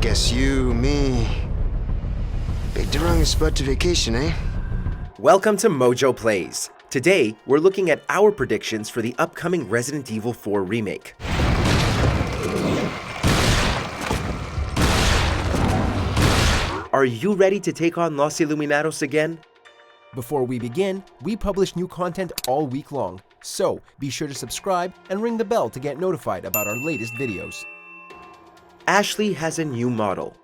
Guess you, me, picked the wrong spot to vacation, eh? Welcome to MojoPlays. Today, we're looking at our predictions for the upcoming Resident Evil 4 remake. Are you ready to take on Los Illuminados again? Before we begin, we publish new content all week long, so be sure to subscribe and ring the bell to get notified about our latest videos. Ashley has a new model.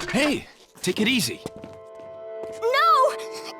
Hey, take it easy. No!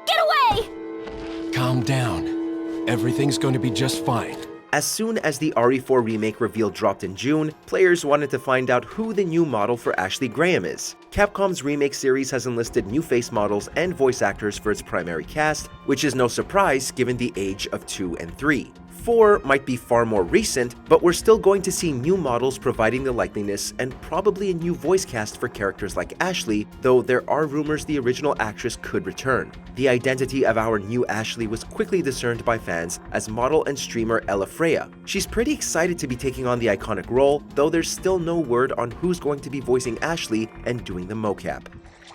Get away! Calm down. Everything's going to be just fine. As soon as the RE4 remake reveal dropped in June, players wanted to find out who the new model for Ashley Graham is. Capcom's Remake series has enlisted new face models and voice actors for its primary cast, which is no surprise given the age of 2 and 3. 4 might be far more recent, but we're still going to see new models providing the likeliness and probably a new voice cast for characters like Ashley, though there are rumors the original actress could return. The identity of our new Ashley was quickly discerned by fans as model and streamer Ella Freya. She's pretty excited to be taking on the iconic role, though there's still no word on who's going to be voicing Ashley and doing the mocap.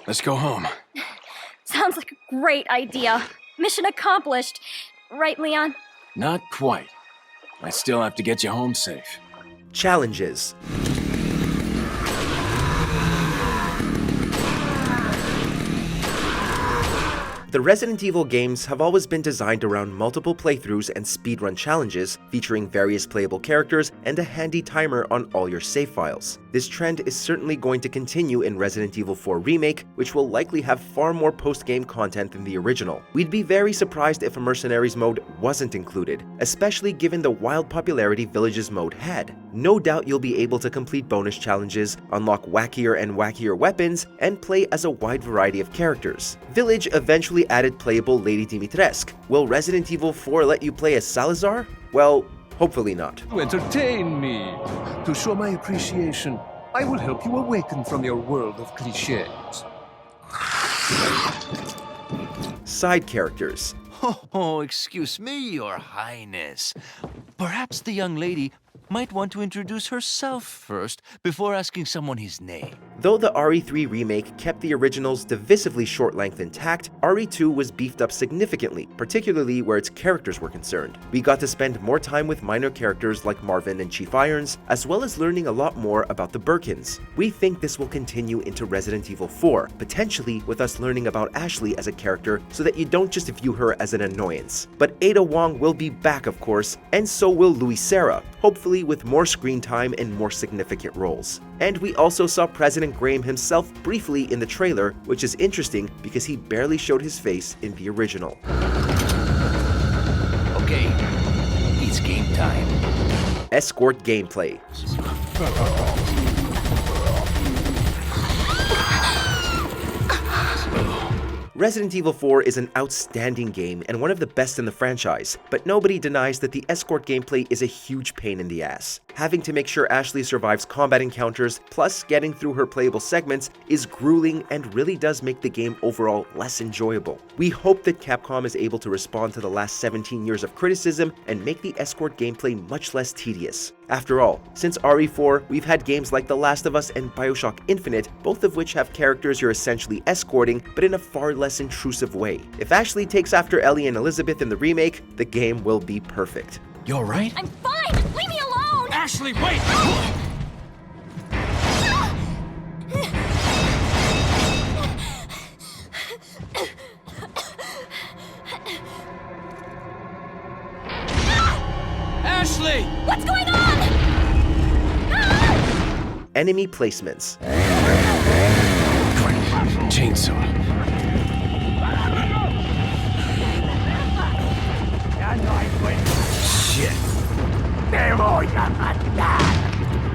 Let's go home. Sounds like a great idea. Mission accomplished. Right, Leon? Not quite. I still have to get you home safe. Challenges. The Resident Evil games have always been designed around multiple playthroughs and speedrun challenges, featuring various playable characters and a handy timer on all your save files. This trend is certainly going to continue in Resident Evil 4 Remake, which will likely have far more post-game content than the original. We'd be very surprised if a Mercenaries mode wasn't included, especially given the wild popularity Villages mode had. No doubt you'll be able to complete bonus challenges, unlock wackier and wackier weapons, and play as a wide variety of characters. Village eventually added playable Lady Dimitrescu. Will Resident Evil 4 let you play as Salazar? Well, hopefully not. To entertain me, to show my appreciation, I will help you awaken from your world of cliches. Side characters. Oh, excuse me, Your Highness. Perhaps the young lady might want to introduce herself first before asking someone his name. Though the RE3 remake kept the original's divisively short length intact, RE2 was beefed up significantly, particularly where its characters were concerned. We got to spend more time with minor characters like Marvin and Chief Irons, as well as learning a lot more about the Birkins. We think this will continue into Resident Evil 4, potentially with us learning about Ashley as a character so that you don't just view her as an annoyance. But Ada Wong will be back, of course, and so will Louis Serra, hopefully with more screen time and more significant roles. And we also saw President Graham himself briefly in the trailer, which is interesting because he barely showed his face in the original. Okay, it's game time. Escort gameplay. Resident Evil 4 is an outstanding game and one of the best in the franchise, but nobody denies that the escort gameplay is a huge pain in the ass. Having to make sure Ashley survives combat encounters, plus getting through her playable segments, is grueling and really does make the game overall less enjoyable. We hope that Capcom is able to respond to the last 17 years of criticism and make the escort gameplay much less tedious. After all, since RE4, we've had games like The Last of Us and BioShock Infinite, both of which have characters you're essentially escorting, but in a far less intrusive way. If Ashley takes after Ellie and Elizabeth in the remake, the game will be perfect. You alright? I'm fine! Leave me alone! Ashley, wait! Ashley! What's going on? Enemy placements. Chainsaw. Shit.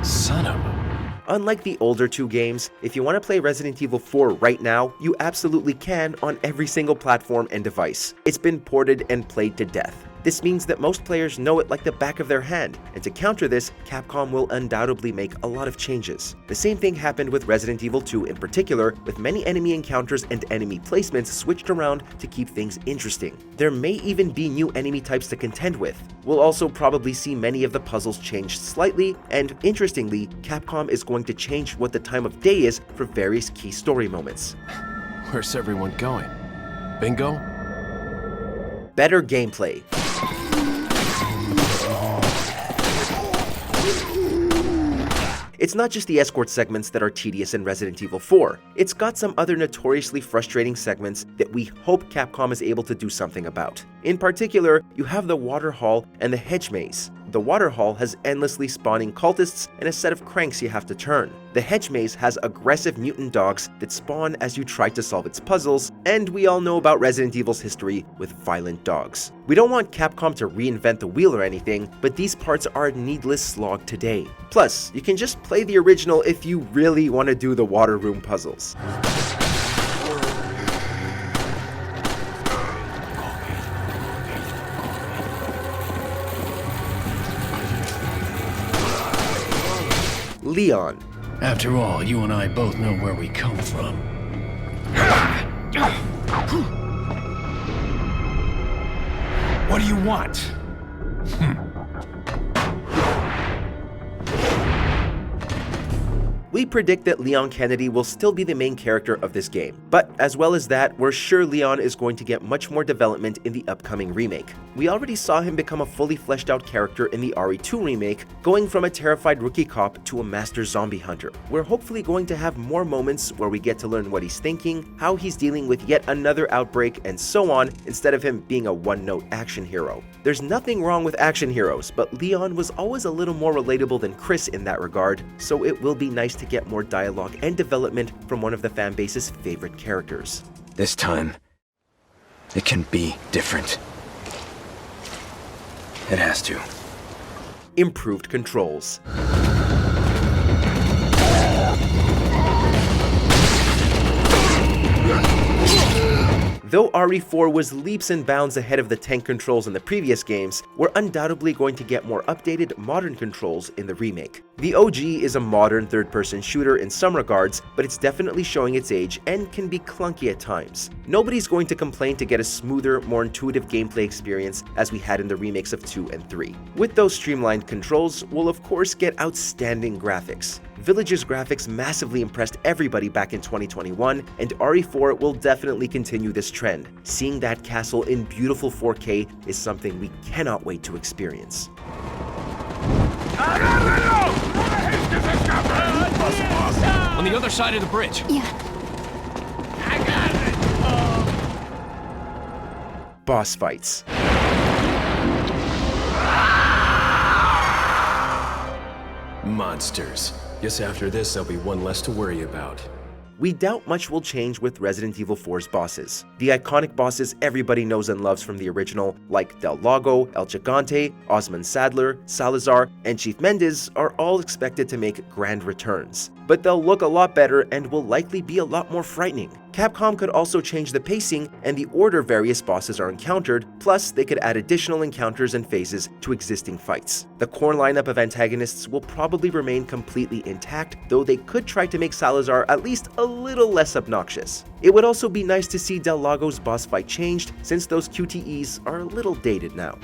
Son of a... Unlike the older two games, if you want to play Resident Evil 4 right now, you absolutely can on every single platform and device. It's been ported and played to death. This means that most players know it like the back of their hand, and to counter this, Capcom will undoubtedly make a lot of changes. The same thing happened with Resident Evil 2 in particular, with many enemy encounters and enemy placements switched around to keep things interesting. There may even be new enemy types to contend with. We'll also probably see many of the puzzles changed slightly, and interestingly, Capcom is going to change what the time of day is for various key story moments. Where's everyone going? Bingo? Better gameplay. It's not just the escort segments that are tedious in Resident Evil 4. It's got some other notoriously frustrating segments that we hope Capcom is able to do something about. In particular, you have the water hall and the hedge maze. The water hall has endlessly spawning cultists and a set of cranks you have to turn. The hedge maze has aggressive mutant dogs that spawn as you try to solve its puzzles, and we all know about Resident Evil's history with violent dogs. We don't want Capcom to reinvent the wheel or anything, but these parts are a needless slog today. Plus, you can just play the original if you really want to do the water room puzzles. Leon. After all, you and I both know where we come from. What do you want? We predict that Leon Kennedy will still be the main character of this game, but as well as that, we're sure Leon is going to get much more development in the upcoming remake. We already saw him become a fully fleshed out character in the RE2 remake, going from a terrified rookie cop to a master zombie hunter. We're hopefully going to have more moments where we get to learn what he's thinking, how he's dealing with yet another outbreak, and so on, instead of him being a one-note action hero. There's nothing wrong with action heroes, but Leon was always a little more relatable than Chris in that regard, so it will be nice to get more dialogue and development from one of the fanbase's favorite characters. This time, it can be different. It has to. Improved controls. Though RE4 was leaps and bounds ahead of the tank controls in the previous games, we're undoubtedly going to get more updated, modern controls in the remake. The OG is a modern third-person shooter in some regards, but it's definitely showing its age and can be clunky at times. Nobody's going to complain to get a smoother, more intuitive gameplay experience as we had in the remakes of 2 and 3. With those streamlined controls, we'll of course get outstanding graphics. Village's graphics massively impressed everybody back in 2021, and RE4 will definitely continue this trend. Seeing that castle in beautiful 4K is something we cannot wait to experience. On the other side of the bridge. Yeah. Boss fights. Monsters. Guess after this, there'll be one less to worry about. We doubt much will change with Resident Evil 4's bosses. The iconic bosses everybody knows and loves from the original, like Del Lago, El Gigante, Osmond Sadler, Salazar, and Chief Mendez, are all expected to make grand returns. But they'll look a lot better and will likely be a lot more frightening. Capcom could also change the pacing and the order various bosses are encountered, plus they could add additional encounters and phases to existing fights. The core lineup of antagonists will probably remain completely intact, though they could try to make Salazar at least a little less obnoxious. It would also be nice to see Del Lago's boss fight changed, since those QTEs are a little dated now.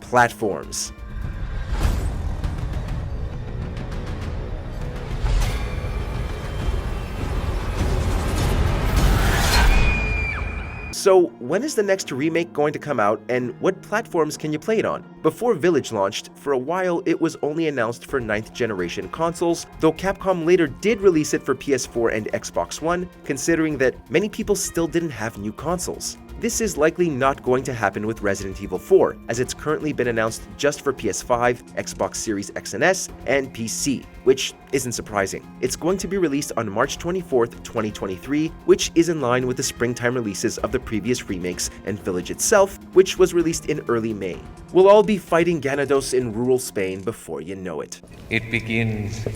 Platforms. So, when is the next remake going to come out, and what platforms can you play it on? Before Village launched, for a while it was only announced for 9th generation consoles, though Capcom later did release it for PS4 and Xbox One, considering that many people still didn't have new consoles. This is likely not going to happen with Resident Evil 4, as it's currently been announced just for PS5, Xbox Series X and S, and PC, which isn't surprising. It's going to be released on March 24th, 2023, which is in line with the springtime releases of the previous remakes and Village itself, which was released in early May. We'll all be fighting Ganados in rural Spain before you know it. It begins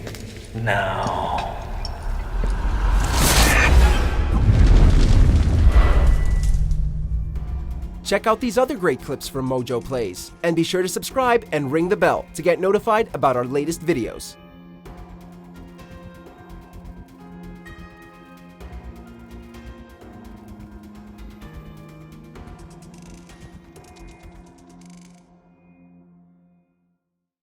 now. Check out these other great clips from MojoPlays, and be sure to subscribe and ring the bell to get notified about our latest videos.